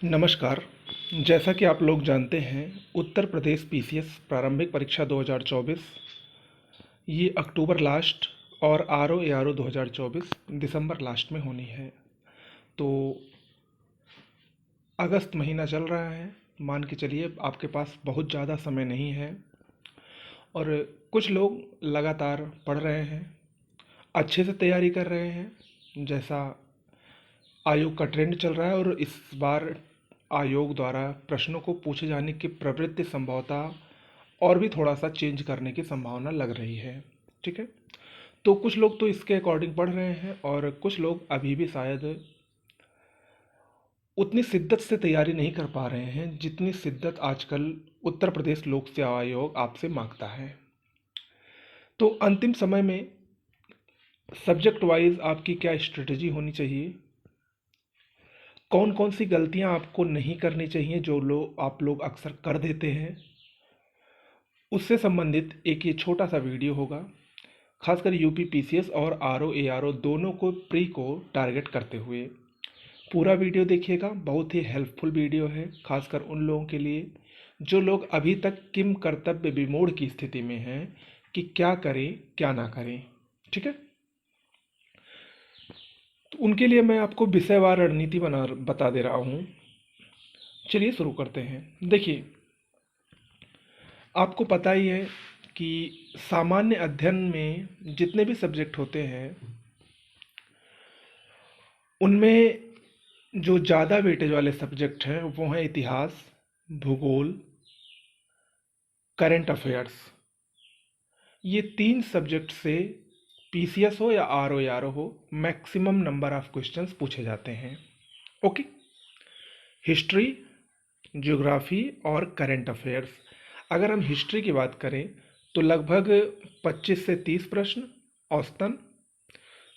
नमस्कार। जैसा कि आप लोग जानते हैं, उत्तर प्रदेश पीसीएस प्रारंभिक परीक्षा 2024 ये अक्टूबर लास्ट और आरओ एआरओ 2024 दिसंबर लास्ट में होनी है। तो अगस्त महीना चल रहा है, मान के चलिए आपके पास बहुत ज़्यादा समय नहीं है। और कुछ लोग लगातार पढ़ रहे हैं, अच्छे से तैयारी कर रहे हैं, जैसा आयोग का ट्रेंड चल रहा है। और इस बार आयोग द्वारा प्रश्नों को पूछे जाने की प्रवृत्ति संभवतः और भी थोड़ा सा चेंज करने की संभावना लग रही है। ठीक है, तो कुछ लोग तो इसके अकॉर्डिंग पढ़ रहे हैं और कुछ लोग अभी भी शायद उतनी शिद्दत से तैयारी नहीं कर पा रहे हैं जितनी शिद्दत आजकल उत्तर प्रदेश लोक सेवा आयोग आपसे मांगता है। तो अंतिम समय में सब्जेक्ट वाइज आपकी क्या स्ट्रेटजी होनी चाहिए, कौन कौन सी गलतियां आपको नहीं करनी चाहिए जो आप लोग अक्सर कर देते हैं, उससे संबंधित एक ये छोटा सा वीडियो होगा। खासकर यूपी पीसीएस और आरओ एआरओ दोनों को प्री को टारगेट करते हुए पूरा वीडियो देखिएगा। बहुत ही हेल्पफुल वीडियो है, खासकर उन लोगों के लिए जो लोग अभी तक किम कर्तव्य विमूढ़ की स्थिति में हैं कि क्या करें क्या ना करें। ठीक है, तो उनके लिए मैं आपको विषयवार रणनीति बता दे रहा हूँ। चलिए शुरू करते हैं। देखिए, आपको पता ही है कि सामान्य अध्ययन में जितने भी सब्जेक्ट होते हैं उनमें जो ज़्यादा वेटेज वाले सब्जेक्ट हैं वो हैं इतिहास, भूगोल, करंट अफेयर्स। ये तीन सब्जेक्ट से पीसीएस हो या आरओ हो, मैक्सिमम नंबर ऑफ क्वेश्चंस पूछे जाते हैं। ओके, हिस्ट्री, ज्योग्राफी और करंट अफेयर्स। अगर हम हिस्ट्री की बात करें तो लगभग 25 से 30 प्रश्न औसतन,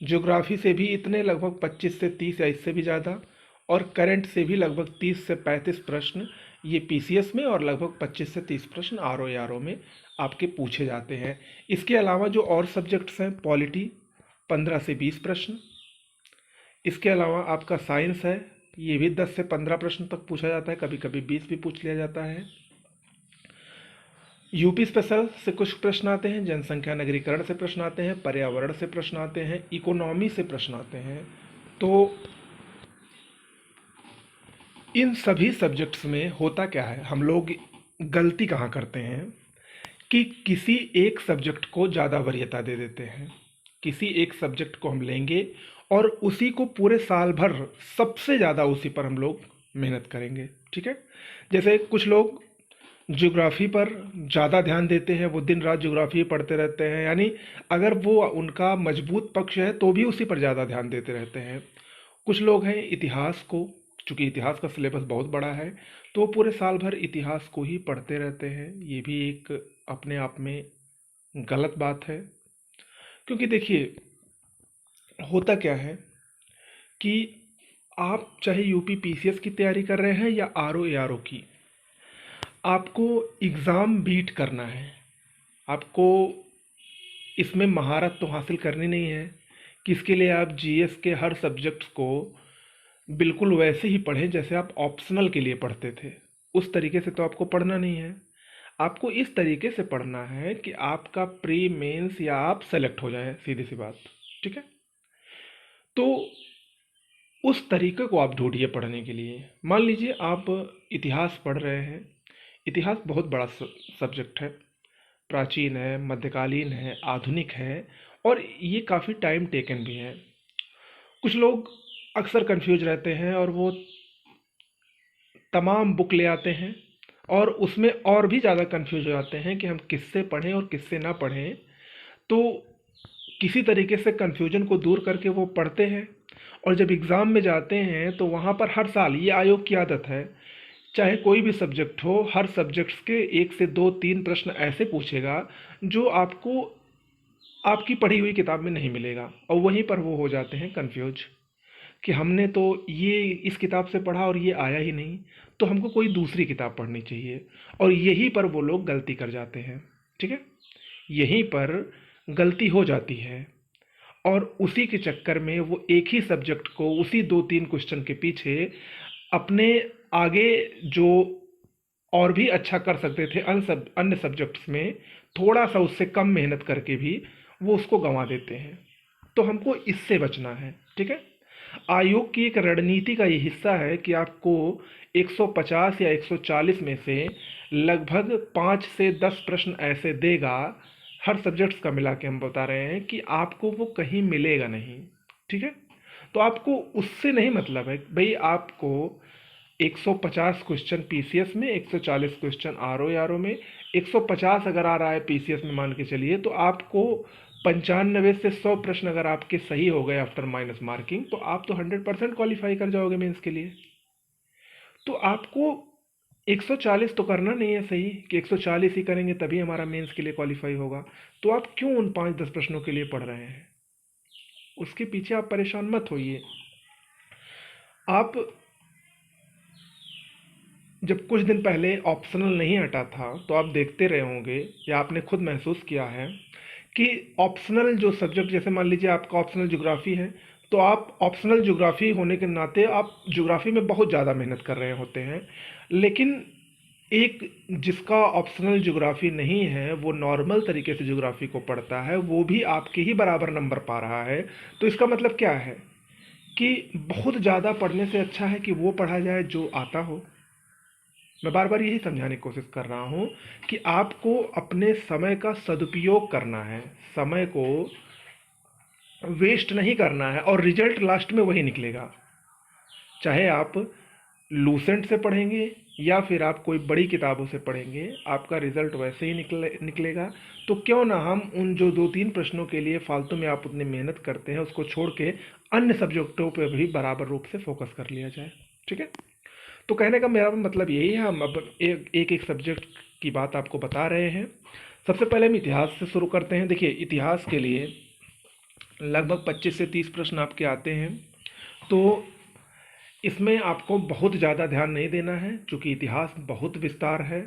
ज्योग्राफी से भी इतने लगभग 25 से 30 या इससे भी ज़्यादा, और करंट से भी लगभग 30 से 35 प्रश्न ये पीसीएस में और लगभग 25 से 30 प्रश्न आरओ में आपके पूछे जाते हैं। इसके अलावा जो और सब्जेक्ट्स हैं, पॉलिटी 15 से 20 प्रश्न, इसके अलावा आपका साइंस है, ये भी 10 से 15 प्रश्न तक पूछा जाता है, कभी कभी 20 भी पूछ लिया जाता है। यूपी स्पेशल से कुछ प्रश्न आते हैं, जनसंख्या नगरीकरण से प्रश्न आते हैं, पर्यावरण से प्रश्न आते हैं, इकोनॉमी से प्रश्न आते हैं। तो इन सभी सब्जेक्ट्स में होता क्या है, हम लोग गलती कहाँ करते हैं कि किसी एक सब्जेक्ट को ज़्यादा वरीयता दे देते हैं। किसी एक सब्जेक्ट को हम लेंगे और उसी को पूरे साल भर सबसे ज़्यादा उसी पर हम लोग मेहनत करेंगे। ठीक है, जैसे कुछ लोग ज्योग्राफी पर ज़्यादा ध्यान देते हैं, वो दिन रात ज्योग्राफी पढ़ते रहते हैं, यानी अगर वो उनका मजबूत पक्ष है तो भी उसी पर ज़्यादा ध्यान देते रहते हैं। कुछ लोग हैं इतिहास को, चूँकि इतिहास का सिलेबस बहुत बड़ा है तो वो पूरे साल भर इतिहास को ही पढ़ते रहते हैं। ये भी एक अपने आप में गलत बात है, क्योंकि देखिए होता क्या है कि आप चाहे यूपी पीसीएस की तैयारी कर रहे हैं या आरओ एआरओ की, आपको एग्ज़ाम बीट करना है। आपको इसमें महारत तो हासिल करनी नहीं है कि इसके लिए आप जीएस के हर सब्जेक्ट्स को बिल्कुल वैसे ही पढ़ें जैसे आप ऑप्शनल के लिए पढ़ते थे। उस तरीके से तो आपको पढ़ना नहीं है। आपको इस तरीके से पढ़ना है कि आपका प्री मेंस या आप सेलेक्ट हो जाए, सीधी सी बात। ठीक है, तो उस तरीके को आप ढूंढिए पढ़ने के लिए। मान लीजिए आप इतिहास पढ़ रहे हैं, इतिहास बहुत बड़ा सब्जेक्ट है, प्राचीन है, मध्यकालीन है, आधुनिक है, और ये काफ़ी टाइम टेकन भी है। कुछ लोग अक्सर कंफ्यूज रहते हैं और वो तमाम बुक ले आते हैं और उसमें और भी ज़्यादा कंफ्यूज हो जाते हैं कि हम किससे पढ़ें और किससे ना पढ़ें। तो किसी तरीके से कंफ्यूजन को दूर करके वो पढ़ते हैं, और जब एग्ज़ाम में जाते हैं तो वहाँ पर हर साल, ये आयोग की आदत है, चाहे कोई भी सब्जेक्ट हो, हर सब्जेक्ट्स के 1 से 2 3 प्रश्न ऐसे पूछेगा जो आपको आपकी पढ़ी हुई किताब में नहीं मिलेगा, और वहीं पर वो हो जाते हैं कंफ्यूज कि हमने तो ये इस किताब से पढ़ा और ये आया ही नहीं, तो हमको कोई दूसरी किताब पढ़नी चाहिए। और यहीं पर वो लोग गलती कर जाते हैं। ठीक है, यहीं पर गलती हो जाती है, और उसी के चक्कर में वो एक ही सब्जेक्ट को उसी 2 3 क्वेश्चन के पीछे अपने आगे जो और भी अच्छा कर सकते थे अन्य सब्जेक्ट्स में, थोड़ा सा उससे कम मेहनत करके भी वो उसको गंवा देते हैं। तो हमको इससे बचना है, ठीक है। आयोग की एक रणनीति का ये हिस्सा है कि आपको 150 या 140 में से लगभग 5 से 10 प्रश्न ऐसे देगा, हर सब्जेक्ट्स का मिला के हम बता रहे हैं, कि आपको वो कहीं मिलेगा नहीं, ठीक है। तो आपको उससे नहीं मतलब है भाई, आपको 150 क्वेश्चन पीसीएस में, 140 क्वेश्चन आरओ आरओ में, 150 अगर आ रहा है पीसीएस में मान के चलिए, तो आपको 95 से 100 प्रश्न अगर आपके सही हो गए आफ्टर माइनस मार्किंग, तो आप तो 100% क्वालिफाई कर जाओगे मेंस के लिए। तो आपको 140 तो करना नहीं है सही, कि 140 ही करेंगे तभी हमारा मेंस के लिए क्वालिफाई होगा। तो आप क्यों उन 5-10 प्रश्नों के लिए पढ़ रहे हैं? उसके पीछे आप परेशान मत होइए। आप जब कुछ दिन पहले ऑप्शनल नहीं हटा था, तो आप देखते रहे होंगे या आपने खुद महसूस किया है कि ऑप्शनल जो सब्जेक्ट, जैसे मान लीजिए आपका ऑप्शनल ज्योग्राफी है, तो आप ऑप्शनल ज्योग्राफी होने के नाते आप ज्योग्राफी में बहुत ज़्यादा मेहनत कर रहे होते हैं। लेकिन एक जिसका ऑप्शनल ज्योग्राफी नहीं है, वो नॉर्मल तरीके से ज्योग्राफी को पढ़ता है, वो भी आपके ही बराबर नंबर पा रहा है। तो इसका मतलब क्या है कि बहुत ज़्यादा पढ़ने से अच्छा है कि वो पढ़ा जाए जो आता हो। मैं बार बार यही समझाने की कोशिश कर रहा हूँ कि आपको अपने समय का सदुपयोग करना है, समय को वेस्ट नहीं करना है, और रिजल्ट लास्ट में वही निकलेगा। चाहे आप लूसेंट से पढ़ेंगे या फिर आप कोई बड़ी किताबों से पढ़ेंगे, आपका रिजल्ट वैसे ही निकलेगा। तो क्यों ना हम उन जो 2-3 प्रश्नों के लिए फालतू में आप उतनी मेहनत करते हैं, उसको छोड़ के अन्य सब्जेक्टों पर भी बराबर रूप से फोकस कर लिया जाए, ठीक है। तो कहने का मेरा मतलब यही है, हम अब एक एक सब्जेक्ट की बात आपको बता रहे हैं। सबसे पहले हम इतिहास से शुरू करते हैं। देखिए, इतिहास के लिए लगभग 25 से 30 प्रश्न आपके आते हैं। तो इसमें आपको बहुत ज़्यादा ध्यान नहीं देना है, क्योंकि इतिहास बहुत विस्तार है,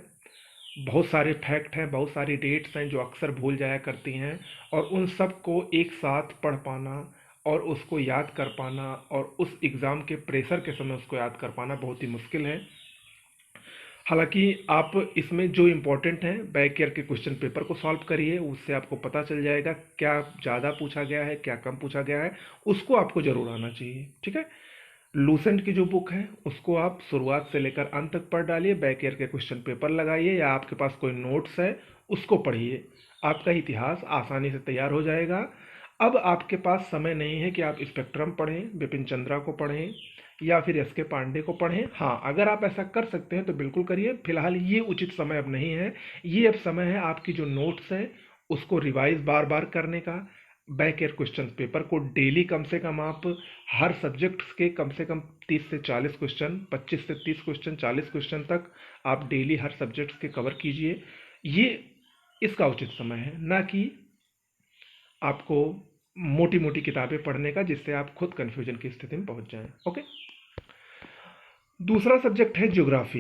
बहुत सारे फैक्ट हैं, बहुत सारी डेट्स हैं जो अक्सर भूल जाया करती हैं, और उन सब को एक साथ पढ़ पाना और उसको याद कर पाना और उस एग्ज़ाम के प्रेशर के समय उसको याद कर पाना बहुत ही मुश्किल है। हालांकि आप इसमें जो इम्पोर्टेंट है, बैक ईयर के क्वेश्चन पेपर को सॉल्व करिए, उससे आपको पता चल जाएगा क्या ज़्यादा पूछा गया है, क्या कम पूछा गया है, उसको आपको ज़रूर आना चाहिए, ठीक है। लूसेंट की जो बुक है उसको आप शुरुआत से लेकर अंत तक पढ़ डालिए, बैक ईयर के क्वेश्चन पेपर लगाइए, या आपके पास कोई नोट्स है उसको पढ़िए, आपका इतिहास आसानी से तैयार हो जाएगा। अब आपके पास समय नहीं है कि आप स्पेक्ट्रम पढ़ें, बिपिन चंद्रा को पढ़ें या फिर एस के पांडे को पढ़ें। हाँ, अगर आप ऐसा कर सकते हैं तो बिल्कुल करिए, फिलहाल ये उचित समय अब नहीं है। ये अब समय है आपकी जो नोट्स है उसको रिवाइज बार बार करने का, बैक ईयर क्वेश्चन पेपर को डेली कम से कम आप हर सब्जेक्ट्स के कम से कम 30 से 40 क्वेश्चन, 25 से 30 क्वेश्चन, 40 क्वेश्चन तक आप डेली हर सब्जेक्ट्स के कवर कीजिए। ये इसका उचित समय है, ना कि आपको मोटी मोटी किताबें पढ़ने का, जिससे आप खुद कन्फ्यूजन की स्थिति में पहुंच जाएं। ओके। दूसरा सब्जेक्ट है ज्योग्राफी।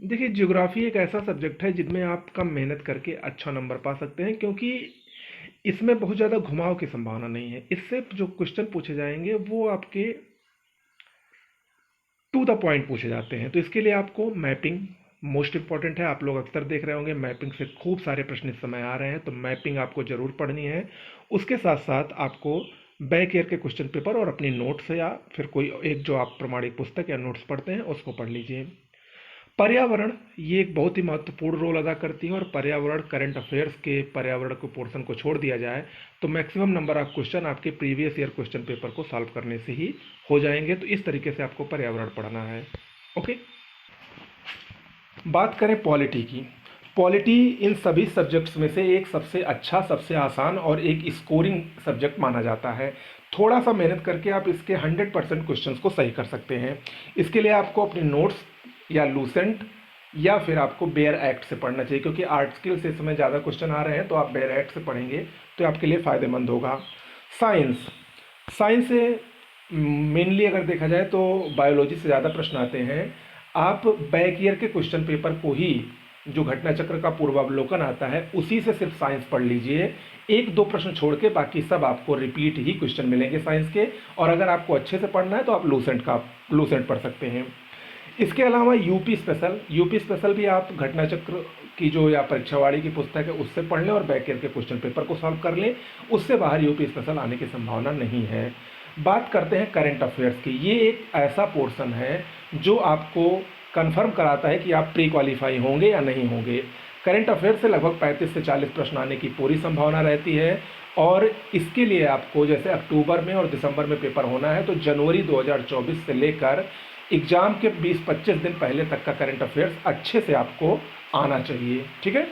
देखिए, ज्योग्राफी एक ऐसा सब्जेक्ट है जिनमें आप कम मेहनत करके अच्छा नंबर पा सकते हैं, क्योंकि इसमें बहुत ज़्यादा घुमाव की संभावना नहीं है। इससे जो क्वेश्चन पूछे जाएंगे वो आपके टू द पॉइंट पूछे जाते हैं। तो इसके लिए आपको मैपिंग मोस्ट इंपॉर्टेंट है। आप लोग अक्सर देख रहे होंगे मैपिंग से खूब सारे प्रश्न इस समय आ रहे हैं, तो मैपिंग आपको ज़रूर पढ़नी है। उसके साथ साथ आपको बैक ईयर के क्वेश्चन पेपर और अपनी नोट्स या फिर कोई एक जो आप प्रमाणिक पुस्तक या नोट्स पढ़ते हैं उसको पढ़ लीजिए। पर्यावरण ये एक बहुत ही महत्वपूर्ण रोल अदा करती है, और पर्यावरण करंट अफेयर्स के पर्यावरण के पोर्शन को छोड़ दिया जाए तो मैक्सिमम नंबर ऑफ क्वेश्चन आपके प्रीवियस ईयर क्वेश्चन पेपर को सॉल्व करने से ही हो जाएंगे। तो इस तरीके से आपको पर्यावरण पढ़ना है। ओके। बात करें पॉलिटी की। पॉलिटी इन सभी सब्जेक्ट्स में से एक सबसे अच्छा, सबसे आसान और एक स्कोरिंग सब्जेक्ट माना जाता है। थोड़ा सा मेहनत करके आप इसके 100% क्वेश्चंस को सही कर सकते हैं। इसके लिए आपको अपने नोट्स या लूसेंट या फिर आपको बेयर एक्ट से पढ़ना चाहिए, क्योंकि आर्ट स्किल से इस समय ज़्यादा क्वेश्चन आ रहे हैं, तो आप बेयर एक्ट से पढ़ेंगे तो आपके लिए फ़ायदेमंद होगा। साइंस साइंस से मेनली अगर देखा जाए तो बायोलॉजी से ज़्यादा प्रश्न आते हैं। आप बैक ईयर के क्वेश्चन पेपर को ही, जो घटना चक्र का पूर्वावलोकन आता है, उसी से सिर्फ साइंस पढ़ लीजिए। 1-2 प्रश्न छोड़ के बाकी सब आपको रिपीट ही क्वेश्चन मिलेंगे साइंस के। और अगर आपको अच्छे से पढ़ना है तो आप लूसेंट पढ़ सकते हैं। इसके अलावा यूपी स्पेशल भी आप घटना चक्र की जो या परीक्षावाड़ी की पुस्तक है उससे पढ़ लें और बैक के क्वेश्चन पेपर को सॉल्व कर लें, उससे बाहर यूपी स्पेशल आने की संभावना नहीं है। बात करते हैं करंट अफेयर्स की। ये एक ऐसा पोर्शन है जो आपको कंफर्म कराता है कि आप प्री क्वालिफाई होंगे या नहीं होंगे। करंट अफेयर से लगभग 35 से 40 प्रश्न आने की पूरी संभावना रहती है, और इसके लिए आपको जैसे अक्टूबर में और दिसंबर में पेपर होना है, तो जनवरी 2024 से लेकर एग्ज़ाम के 20-25 दिन पहले तक का करंट अफेयर्स अच्छे से आपको आना चाहिए। ठीक है,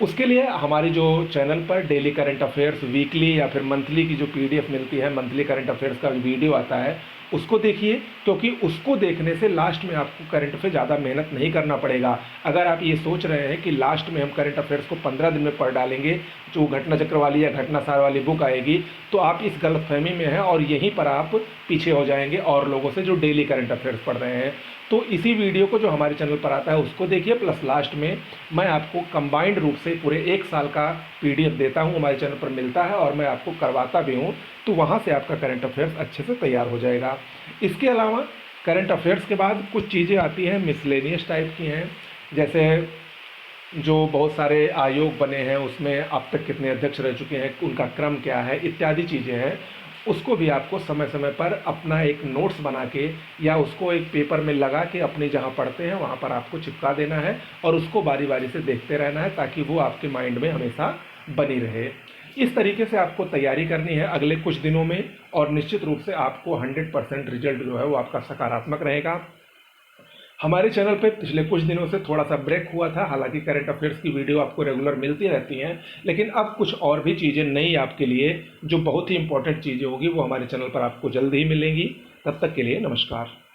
उसके लिए हमारी जो चैनल पर डेली करंट अफेयर्स, वीकली या फिर मंथली की जो पीडीएफ मिलती है, मंथली करंट अफेयर्स का वीडियो आता है, उसको देखिए, क्योंकि उसको देखने से लास्ट में आपको करंट पे ज़्यादा मेहनत नहीं करना पड़ेगा। अगर आप ये सोच रहे हैं कि लास्ट में हम करंट अफेयर्स को 15 दिन में पढ़ डालेंगे, जो घटना चक्र वाली या घटनासार वाली बुक आएगी, तो आप इस गलतफहमी में हैं और यहीं पर आप पीछे हो जाएंगे और लोगों से जो डेली करंट अफेयर्स पढ़ रहे हैं। तो इसी वीडियो को जो हमारे चैनल पर आता है उसको देखिए, प्लस लास्ट में मैं आपको कंबाइंड रूप से पूरे 1 साल का पीडीएफ देता हूँ, हमारे चैनल पर मिलता है और मैं आपको करवाता भी हूँ, तो वहाँ से आपका करंट अफेयर्स अच्छे से तैयार हो जाएगा। इसके अलावा करंट अफेयर्स के बाद कुछ चीज़ें आती हैं मिसलेनियस टाइप की हैं, जैसे जो बहुत सारे आयोग बने हैं उसमें अब तक कितने अध्यक्ष रह चुके हैं, उनका क्रम क्या है, इत्यादि चीज़ें हैं। उसको भी आपको समय समय पर अपना एक नोट्स बना के या उसको एक पेपर में लगा के अपने जहाँ पढ़ते हैं वहाँ पर आपको चिपका देना है और उसको बारी बारी से देखते रहना है, ताकि वो आपके माइंड में हमेशा बनी रहे। इस तरीके से आपको तैयारी करनी है अगले कुछ दिनों में, और निश्चित रूप से आपको 100% रिजल्ट जो है वो आपका सकारात्मक रहेगा। हमारे चैनल पे पिछले कुछ दिनों से थोड़ा सा ब्रेक हुआ था, हालांकि करंट अफेयर्स की वीडियो आपको रेगुलर मिलती रहती हैं, लेकिन अब कुछ और भी चीज़ें नई आपके लिए जो बहुत ही इंपॉर्टेंट चीज़ें होगी वो हमारे चैनल पर आपको जल्द ही मिलेंगी। तब तक के लिए नमस्कार।